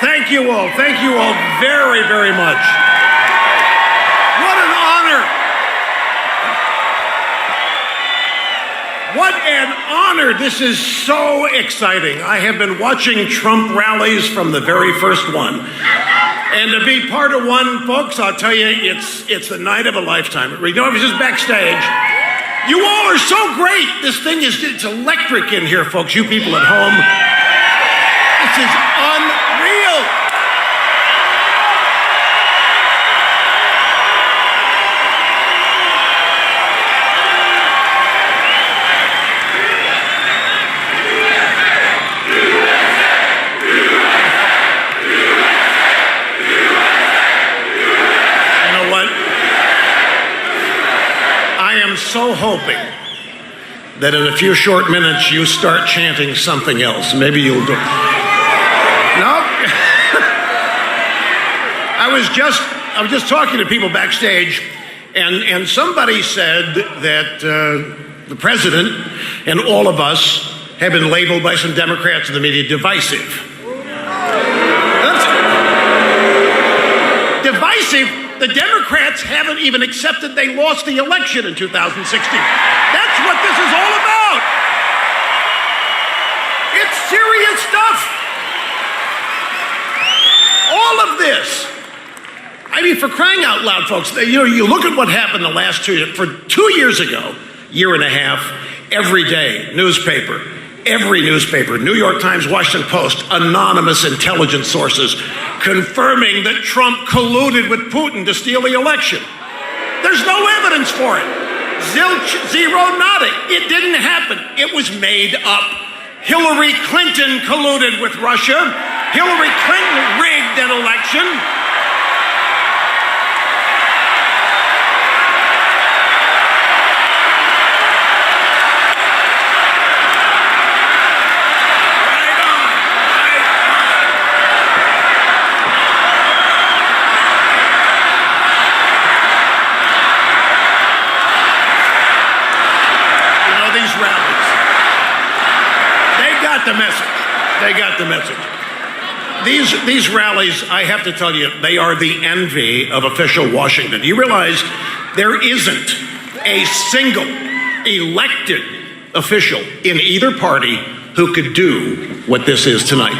Thank you all. Thank you all very, very much. What an honor. What an honor. This is so exciting. I have been watching Trump rallies from the very first one. And to be part of one, folks, I'll tell you, it's the night of a lifetime. You know, I was just backstage. You all are so great. This thing it's electric in here, folks. You people at home. This is unreal. You know what? I am so hoping that in a few short minutes you start chanting something else. Maybe you'll do. No? I was just talking to people backstage, and somebody said that the president and all of us have been labeled by some Democrats in the media divisive. Divisive? The Democrats haven't even accepted they lost the election in 2016. That's what this is all about. It's serious stuff. All of this. I mean, for crying out loud, folks, you look at what happened the last 2 years. For 2 years ago, year and a half, every day, every newspaper, New York Times, Washington Post, anonymous intelligence sources confirming that Trump colluded with Putin to steal the election. There's no evidence for it. Zilch, zero, nada. It didn't happen. It was made up. Hillary Clinton colluded with Russia. Hillary Clinton rigged an election. They got the message. These rallies, I have to tell you, they are the envy of official Washington. You realize there isn't a single elected official in either party who could do what this is tonight.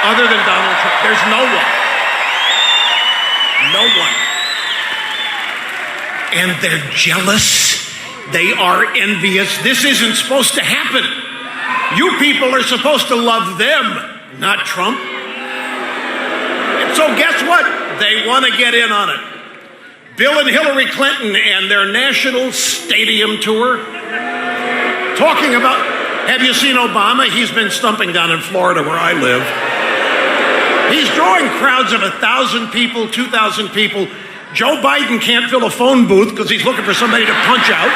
Other than Donald Trump, there's no one. No one. And they're jealous. They are envious. This isn't supposed to happen. You people are supposed to love them, not Trump. And so guess what? They want to get in on it. Bill and Hillary Clinton and their national stadium tour. Talking about, have you seen Obama? He's been stumping down in Florida where I live. He's drawing crowds of 1,000 people, 2,000 people. Joe Biden can't fill a phone booth because he's looking for somebody to punch out.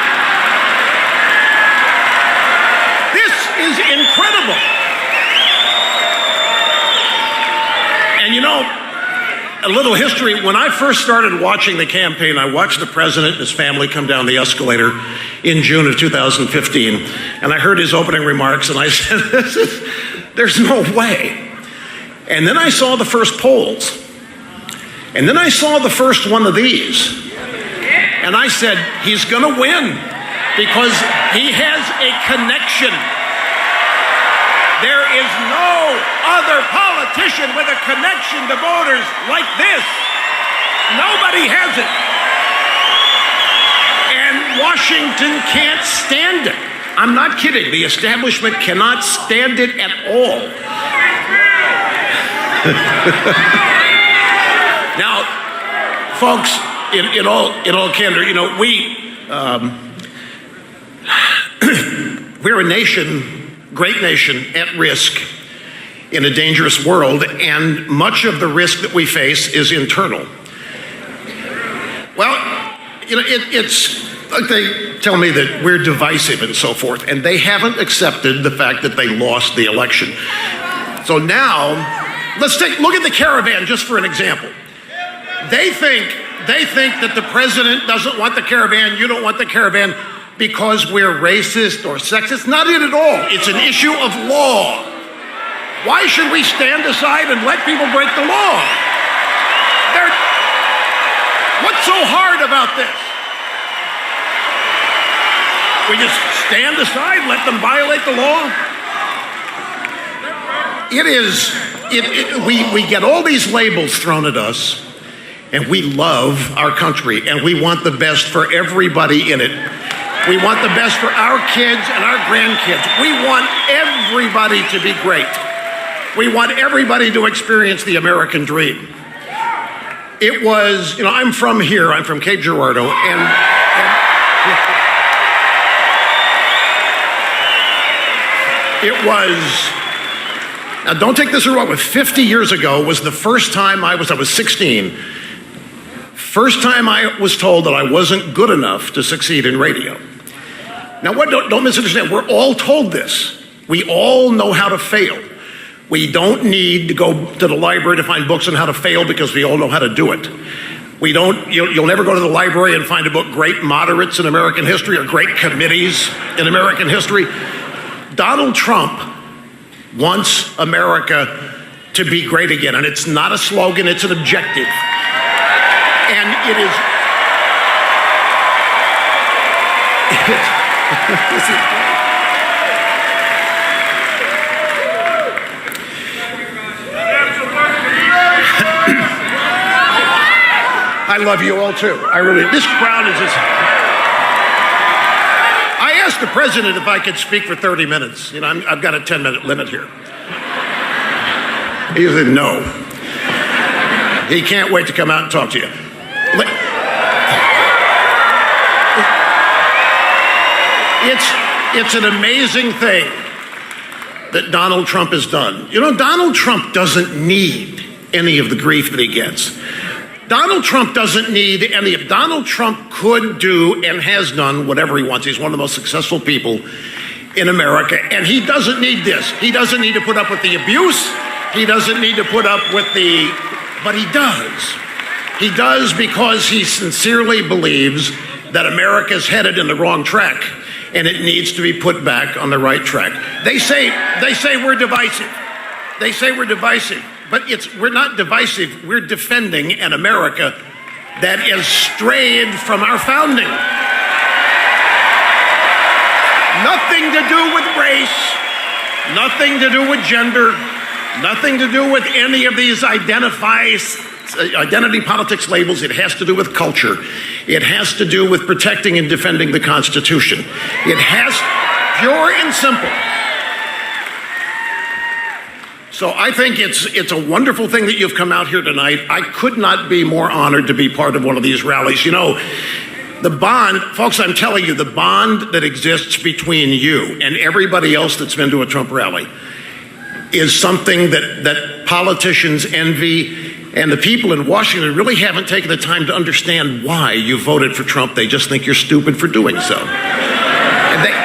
Is incredible. And you know, a little history, when I first started watching the campaign, I watched the president and his family come down the escalator in June of 2015, and I heard his opening remarks, and I said, there's no way. And then I saw the first polls, and then I saw the first one of these, and I said, he's gonna win, because he has a connection. There is no other politician with a connection to voters like this. Nobody has it. And Washington can't stand it. I'm not kidding. The establishment cannot stand it at all. Now, folks, in all candor, you know, we're a nation, great nation, at risk in a dangerous world, and much of the risk that we face is internal. Well, you know, it's like they tell me that we're divisive and so forth, and they haven't accepted the fact that they lost the election. So now, let's look at the caravan just for an example. They think that the president doesn't want the caravan, you don't want the caravan, because we're racist or sexist. Not it at all. It's an issue of law. Why should we stand aside and let people break the law? What's so hard about this? We just stand aside, let them violate the law? We get all these labels thrown at us, and we love our country, and we want the best for everybody in it. We want the best for our kids and our grandkids. We want everybody to be great. We want everybody to experience the American dream. It was, I'm from here. I'm from Cape Girardeau, and it was, now don't take this wrong, but 50 years ago was the first time I was 16. First time I was told that I wasn't good enough to succeed in radio. Now, don't misunderstand. We're all told this. We all know how to fail. We don't need to go to the library to find books on how to fail because we all know how to do it. You'll never go to the library and find a book, Great Moderates in American History or Great Committees in American History. Donald Trump wants America to be great again, and it's not a slogan, it's an objective. And it is. This is great. I love you all too. This crowd is just. I asked the president if I could speak for 30 minutes. I've got a 10-minute limit here. He said no. He can't wait to come out and talk to you. It's an amazing thing that Donald Trump has done. Donald Trump doesn't need any of the grief that he gets. Donald Trump doesn't need any of it. Donald Trump could do and has done whatever he wants. He's one of the most successful people in America, and he doesn't need this. He doesn't need to put up with the abuse. He doesn't need to put up with but he does. He does because he sincerely believes that America's headed in the wrong track, and it needs to be put back on the right track. They say we're divisive. They say we're divisive. But we're not divisive. We're defending an America that is strayed from our founding. Nothing to do with race, nothing to do with gender, nothing to do with any of these identity politics labels. It has to do with culture. It has to do with protecting and defending the Constitution. It has, pure and simple. So I think it's a wonderful thing that you've come out here tonight. I could not be more honored to be part of one of these rallies. The bond, folks, I'm telling you, the bond that exists between you and everybody else that's been to a Trump rally is something that politicians envy, and the people in Washington really haven't taken the time to understand why you voted for Trump. They just think you're stupid for doing so.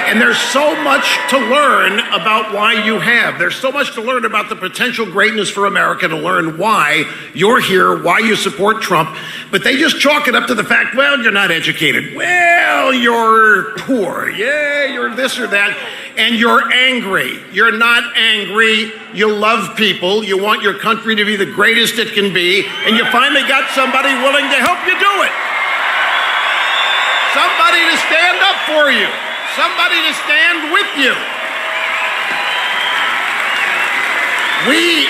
And there's so much to learn about why you have. There's so much to learn about the potential greatness for America, to learn why you're here, why you support Trump. But they just chalk it up to the fact, well, you're not educated. Well, you're poor. Yeah, you're this or that. And you're angry. You're not angry. You love people. You want your country to be the greatest it can be. And you finally got somebody willing to help you do it. Somebody to stand up for you. Somebody to stand with you. We,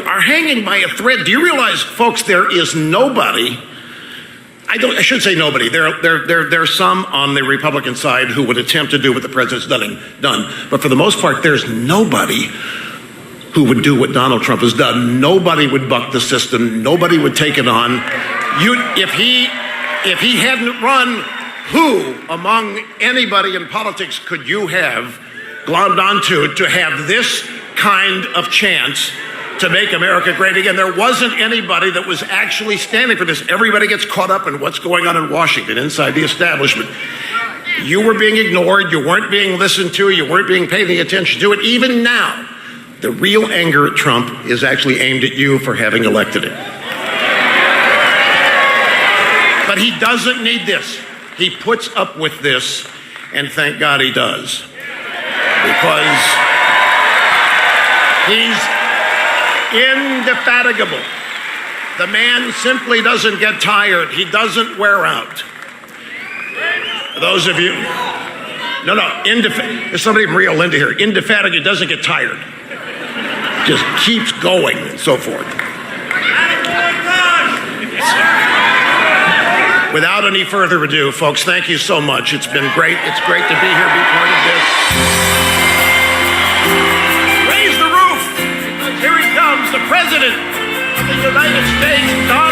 are hanging by a thread. Do you realize, folks, there is nobody, I should say nobody, there are some on the Republican side who would attempt to do what the president's done. But for the most part, there's nobody who would do what Donald Trump has done. Nobody would buck the system. Nobody would take it on. If he hadn't run, who among anybody in politics could you have glommed onto to have this kind of chance to make America great again? There wasn't anybody that was actually standing for this. Everybody gets caught up in what's going on in Washington, inside the establishment. You were being ignored. You weren't being listened to. You weren't being paid any attention to it. Even now, the real anger at Trump is actually aimed at you for having elected him. But he doesn't need this. He puts up with this, and thank God he does. Because He's indefatigable. The man simply doesn't get tired. He doesn't wear out. Those of you, there's somebody real into here. Indefatigable, doesn't get tired. Just keeps going and so forth. Without any further ado, folks, thank you so much. It's been great. It's great to be here, be part of this. Raise the roof, because here he comes, the President of the United States, Donald